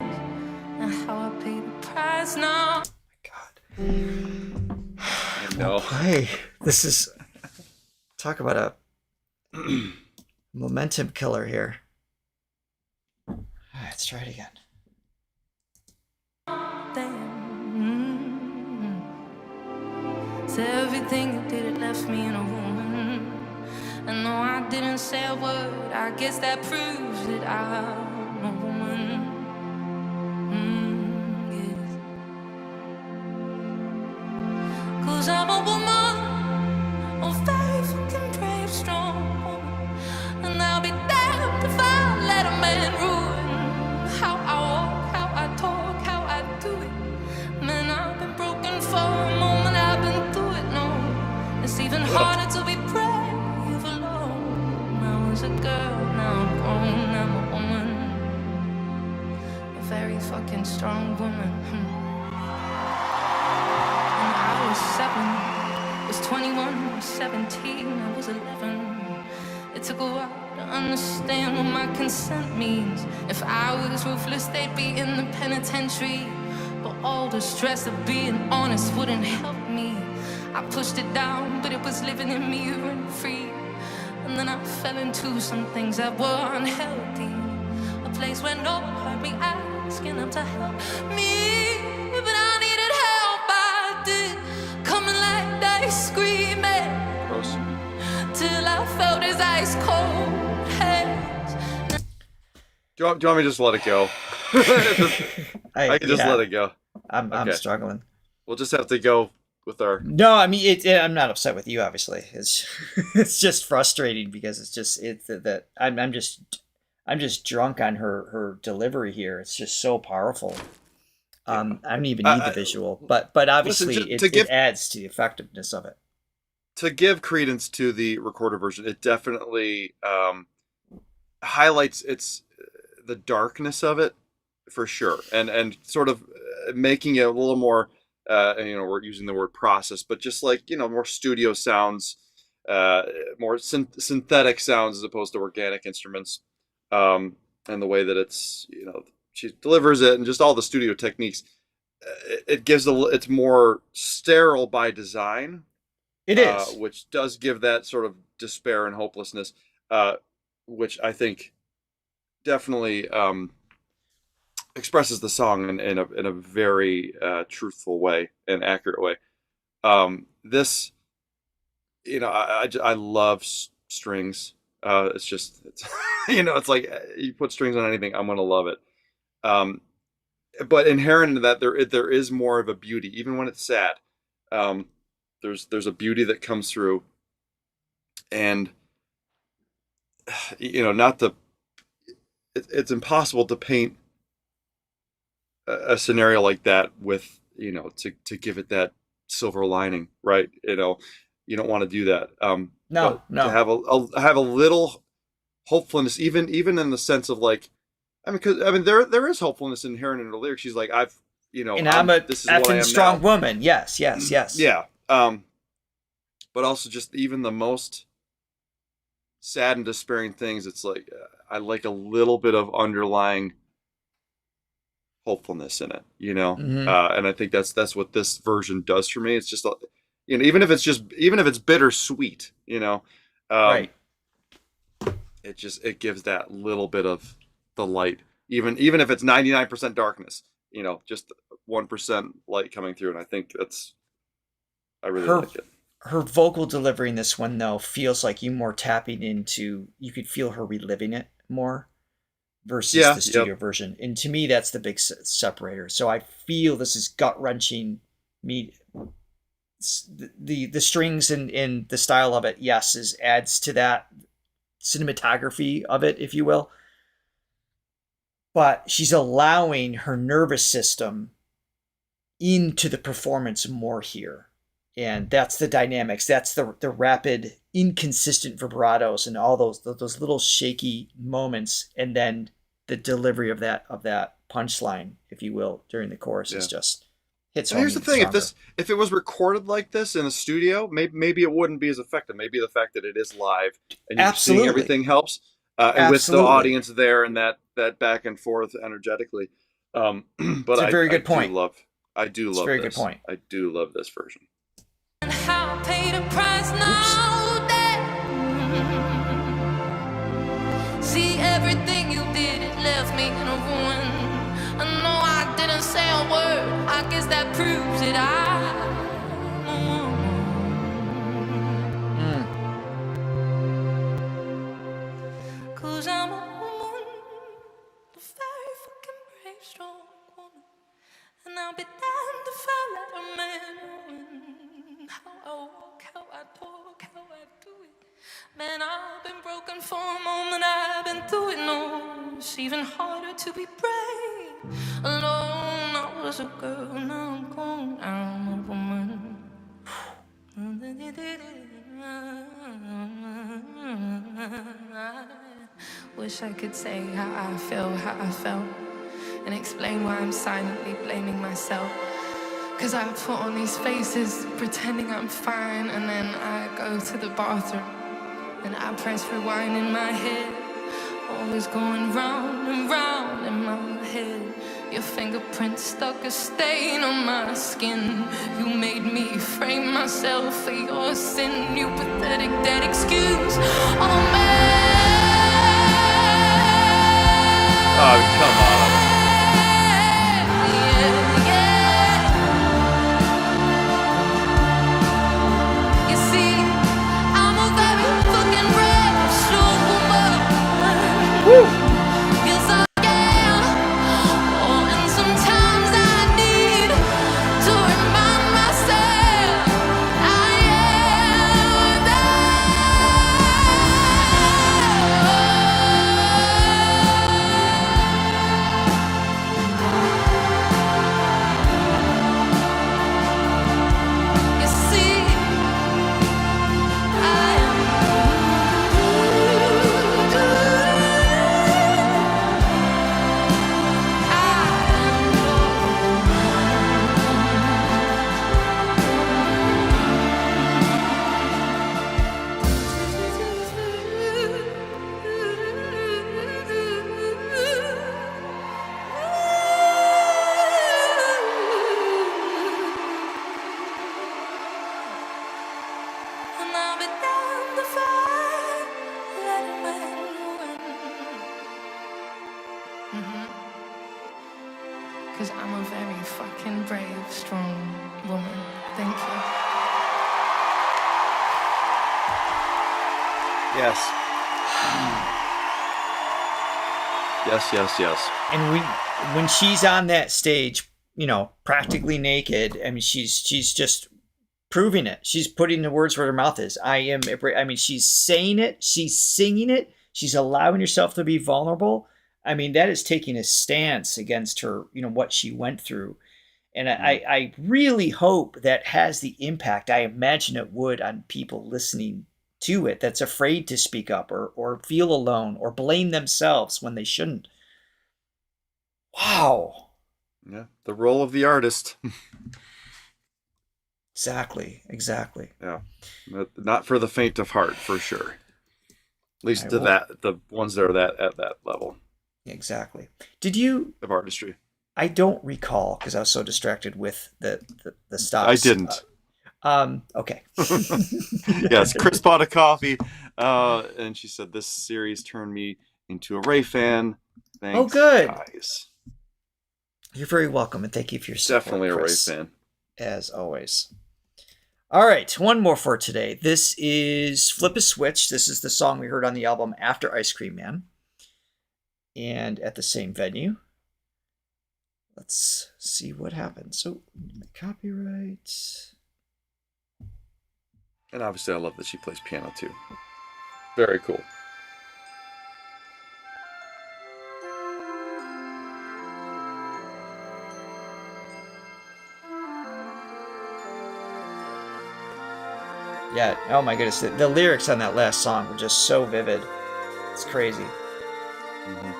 How I pay the price now. Oh my God. No. Hey, this is... Talk about a... momentum killer here. All right, let's try it again. So everything you did, it left me in a room. And no, I didn't say a word. I guess that proves that I'm a woman. Yes. 'Cause I'm a woman, a very fucking brave, strong woman. And I'll be damned if I let a man ruin how I walk, how I talk, how I do it. Man, I've been broken for a moment, I've been through it, no. It's even harder to be brave alone. I was a girl, now I'm grown, I'm a woman. 21 or 17, I was 11. It took a while to understand what my consent means. If I was ruthless, they'd be in the penitentiary. But all the stress of being honest wouldn't help me. I pushed it down, but it was living in me rent free. And then I fell into some things that were unhealthy. A place where no one heard me asking them to help me. But I needed help, I did. Coming like they screaming. Gross. Till I felt his ice cold hands. Do you want me to just let it go? I can just let it go. I'm struggling. We'll just have to go with our. No, I mean I'm not upset with you. Obviously, it's just frustrating because I'm just drunk on her delivery here. It's just so powerful. I don't even need the visual, but obviously it adds to the effectiveness of it. To give credence to the recorded version, it definitely highlights the darkness of it for sure, and sort of making it a little more. We're using the word process, but just like more studio sounds, more synthetic sounds as opposed to organic instruments, and the way that she delivers it, and just all the studio techniques. It gives it's more sterile by design. It is, which does give that sort of despair and hopelessness, which I think definitely expresses the song in a very truthful way and accurate way. This, I love strings. It's it's like you put strings on anything, I'm gonna love it. But inherent in that, there is more of a beauty, even when it's sad. There's a beauty that comes through, and it's impossible to paint a scenario like that with to give it that silver lining, right? You don't want to do that. No. To have a little hopefulness, even in the sense of like, there is hopefulness inherent in her lyrics. She's like, I'm a effing strong woman. Yes. Yeah. But also just even the most sad and despairing things, it's like I like a little bit of underlying hopefulness in it, Mm-hmm. And I think that's what this version does for me. It's just even if it's bittersweet, Right. It gives that little bit of the light, even if it's 99% darkness, just 1% light coming through. And I think I really like it. Her vocal delivery in this one, though, feels like you could feel her reliving it more versus the studio version. And to me, that's the big separator. So I feel this is gut-wrenching. The strings and the style of it, yes, adds to that cinematography of it, if you will. But she's allowing her nervous system into the performance more here. And that's the dynamics. That's the rapid, inconsistent vibratos and all those little shaky moments, and then the delivery of that punchline, if you will, during the chorus is just hits home. Here's the thing: if it was recorded like this in a studio, maybe it wouldn't be as effective. Maybe the fact that it is live and you're seeing everything helps, and with the audience there and that back and forth energetically. But it's a very good point. I do love. Very good point. I do love this version. How I paid a price now that see everything you did, it left me in a ruin. I know I didn't say a word, I guess that proves it. Cause I'm a woman, a very fucking brave, strong woman, and I'll be damned if I let a man win. How I walk, how I talk, how I do it. Man, I've been broken for a moment, I've been through it. No, it's even harder to be brave. Alone, I was a girl, now I'm grown, I'm a woman. Wish I could say how I felt, and explain why I'm silently blaming myself. 'Cause I put on these faces pretending I'm fine, and then I go to the bathroom and I press rewind in my head, always going round and round in my head. Your fingerprints stuck a stain on my skin. You made me frame myself for your sin. You pathetic dead excuse. Oh man. Oh, come on. Because I'm a very fucking brave, strong woman. Thank you. Yes. Yes. And when she's on that stage, practically naked, I mean, she's just proving it. She's putting the words where her mouth is. She's saying it. She's singing it. She's allowing herself to be vulnerable. I mean, that is taking a stance against her, what she went through. And I really hope that has the impact I imagine it would on people listening to it that's afraid to speak up or feel alone or blame themselves when they shouldn't. Wow. Yeah, the role of the artist. Exactly. Yeah, not for the faint of heart, for sure. At least the ones that are at that level. Exactly. Did you of artistry? I don't recall because I was so distracted with the stops. I didn't. Okay. Yes, Chris bought a coffee, and she said this series turned me into a Raye fan. Thanks, oh, good. Guys. You're very welcome, and thank you for your support, Definitely a Chris, Raye fan, as always. All right, one more for today. This is Flip a Switch. This is the song we heard on the album after Ice Cream Man, and at the same venue. Let's see what happens. So, copyright. and obviously I love that she plays piano too. Very cool. Yeah, oh my goodness. The lyrics on that last song were just so vivid. It's crazy. Mm-hmm.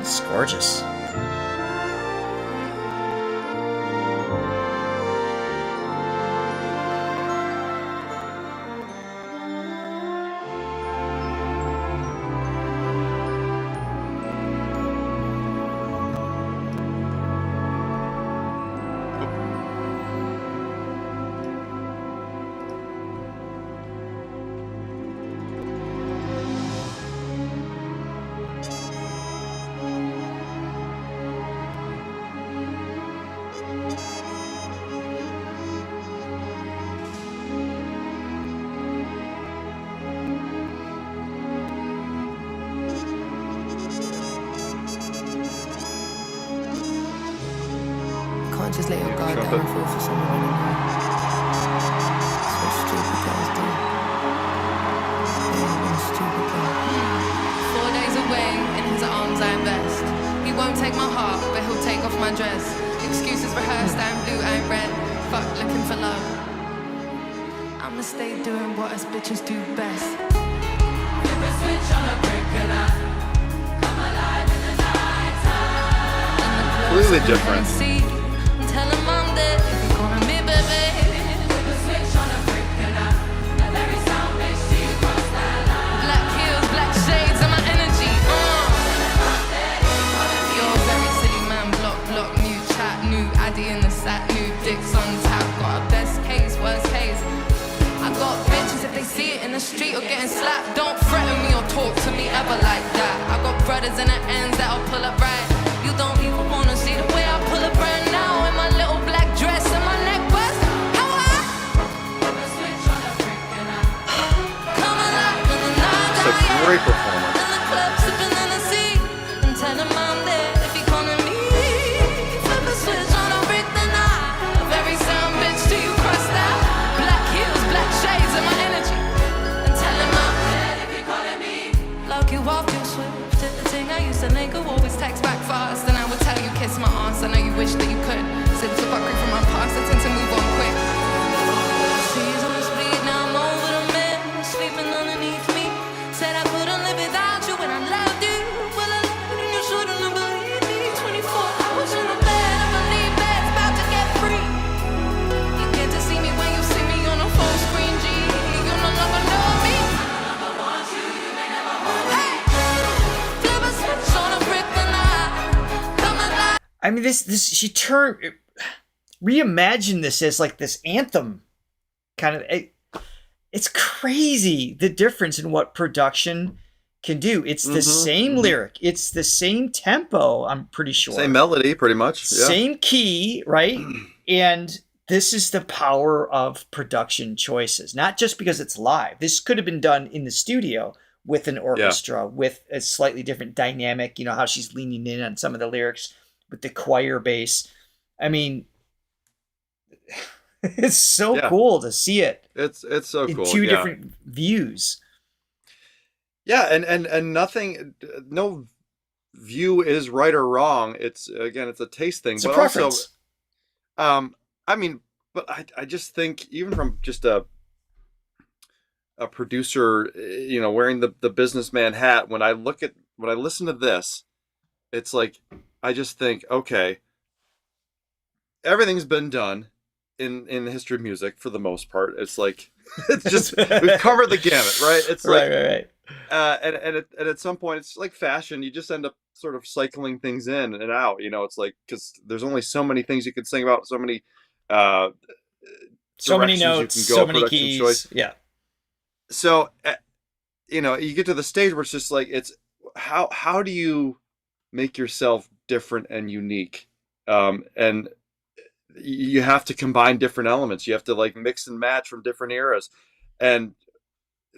It's gorgeous. Can't just let your guard down and fall for someone anymore. That's what stupid girls do. Yeah, one stupid girl. 4 days away, in his arms I'm best. He won't take my heart, but he'll take off my dress. stay doing what us bitches do best. Flip a switch on a brick and I come alive in the nighttime. Completely different. Tell him I'm dead if you're calling me baby. Flip a switch on a brick and I let every sound bitch see you cross that line. Black heels, black shades, and my energy. Yo, very city man, block, new chat, new addy in the sack, new dicks on tap. Got a best case, worst case. I got bitches if they see it in the street or getting slapped. Don't threaten me or talk to me ever like that. I got brothers in the ends that'll pull up right. You don't even wanna see the way I pull up right now in my little black dress and my neck bust. How I Flip a switch on a brick and I come alive in the night. It's a great performance. In the club, sipping in the sea, and tell him I'm there if he calling me. Flip a switch on a brick the night. Of every sound bitch till you cross that. Black heels, black shades, and my energy. And tell him I'm dead if you're calling me. like you walk too swift. Did the thing I used to make her always text back fast. And I would tell you kiss my ass. I know you wish that you could. Since the fuckery from my past, I tend to move on quick. She's on the speed, now I'm over the men sleeping underneath me. Said I couldn't live without you when I loved you. Well, I loved you and you shouldn't have believed me. 24 hours in the bed, I believe bed's about to get free. You get to see me when you see me on a phone screen, G. You no longer know me. Hey! Flip a switch on a brick and I come alive. I mean, she reimagined this as like this anthem kind of. It's crazy the difference in what production can do. It's the same lyric, it's the same tempo. I'm pretty sure Same melody, pretty much. Yeah. same key, right? And this is the power of production choices. Not just because it's live. This could have been done in the studio with an orchestra, with a slightly different dynamic. You know how she's leaning in on some of the lyrics with the choir bass. I mean, it's so cool to see it. It's so in cool. two different views. Yeah, and nothing, no view is right or wrong. It's it's a taste thing. It's a but preference. Also, I mean, but I just think even from just a producer, you know, wearing the businessman hat, when I listen to this, it's like I just think, okay, everything's been done in the history of music for the most part. It's like it's just we've covered the gamut, right? It's like right. And at some point, it's like fashion. You just end up sort of cycling things in and out. You know, it's like because there's only so many things you can sing about, so many notes, so many keys. Choice. Yeah. So, you know, you get to the stage where it's just like it's how do you make yourself different and unique, and you have to combine different elements. You have to like mix and match from different eras, and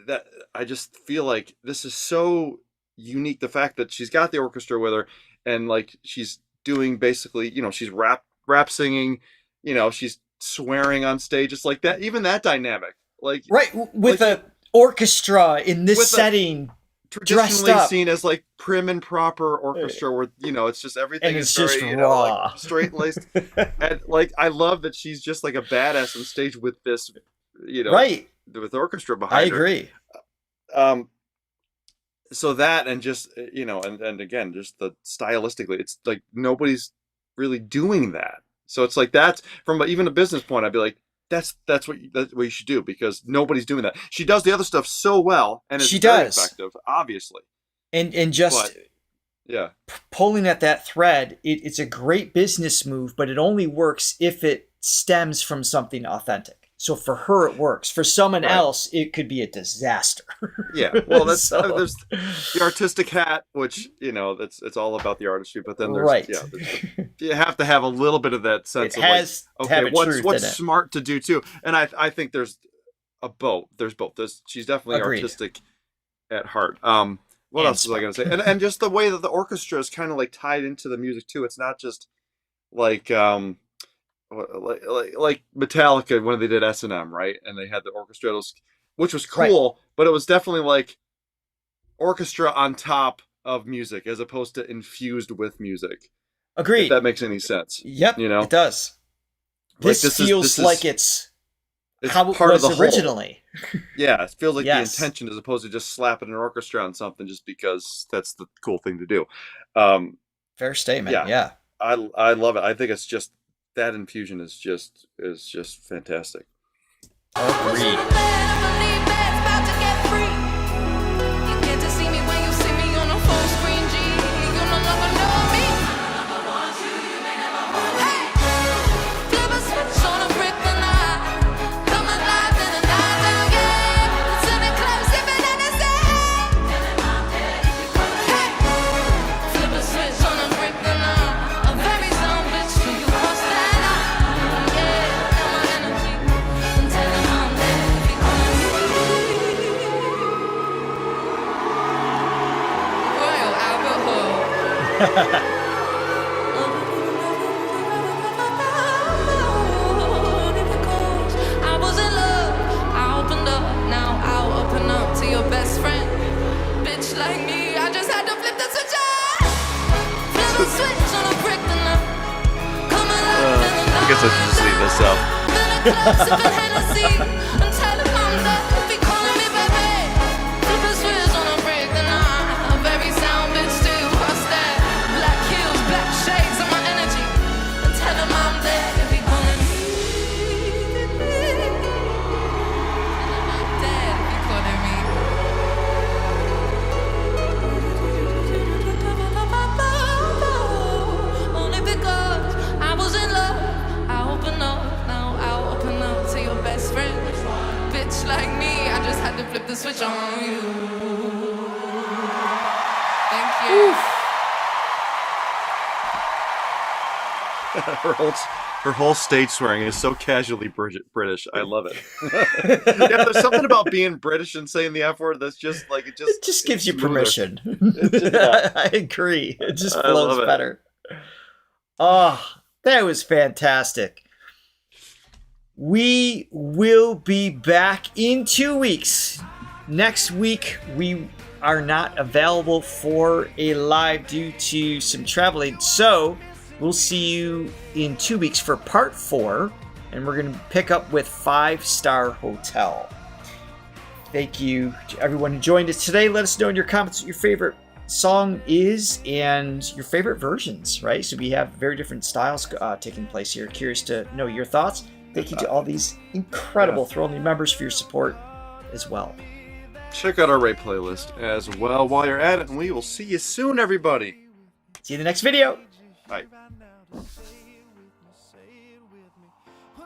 that I just feel like this is so unique. The fact that she's got the orchestra with her, and like she's doing basically, you know, she's rap singing, you know, she's swearing on stage. It's like that, even that dynamic, like right with like, a orchestra in this setting. Traditionally seen as like prim and proper orchestra where, you know, it's just everything and is it's very, just you know, raw. like straight laced. And like I love that she's just like a badass on stage with this, you know, right, with orchestra behind her. I agree. So that, and just, you know, and again, just the stylistically, it's like nobody's really doing that. So it's like that's from even a business point, I'd be like, that's what you should do, because nobody's doing that. She does the other stuff so well, and it's very effective, obviously. And just pulling at that thread, it's a great business move, but it only works if it stems from something authentic. So for her, it works. For someone else, it could be a disaster. Yeah, well, there's the artistic hat, which, you know, it's all about the artistry. But then there's you have to have a little bit of that sense of like, okay, what's smart to do too. And I think there's both. She's definitely artistic at heart. What else was I going to say? And just the way that the orchestra is kind of like tied into the music too. It's not just like like Metallica when they did S&M, right? And they had the orchestra, which was cool, but it was definitely like orchestra on top of music as opposed to infused with music. Agreed. If that makes any sense. Yep, you know, it does. This feels like it's It's how it part was of the whole. originally. Yeah, it feels like Yes. the intention as opposed to just slapping an orchestra on something just because that's the cool thing to do. Fair statement. Yeah. I love it. I think it's just that infusion is just fantastic. Agreed. I was in love, I opened up, now I'll open up to your best friend. Bitch like me, I just had to flip the switch on. Flip the switch on a brick tonight. Come alive in the night. I guess I should just leave this out. Been in club sipping Hennessy and tell him I'm dead if he calling me baby. Flip the switch on a brick tonight. A very sound bitch still cross that. Black heels, black shades of my energy. And tell him I'm dead if he calling me. Dead if he calling me. Only because I was in love. I open up, now I'll open up to your best friend. Bitch like me, I just had to flip the switch on you. Thank you. Her whole stage swearing is so casually British. I love it. Yeah, there's something about being British and saying the F word that's just like It just gives you smoother. permission. Yeah. I agree. It just I flows love it. better. Oh, that was fantastic. We will be back in 2 weeks. Next week, we are not available for a live due to some traveling. So we'll see you in 2 weeks for part 4. And we're going to pick up with 5-Star Hotel. Thank you to everyone who joined us today. Let us know in your comments what your favorite song is and your favorite versions, right? So we have very different styles taking place here. Curious to know your thoughts. Thank you to all these incredible Throw Only members for your support as well. Check out our Raye playlist as well while you're at it, and we will see you soon, everybody. See you in the next video. Bye.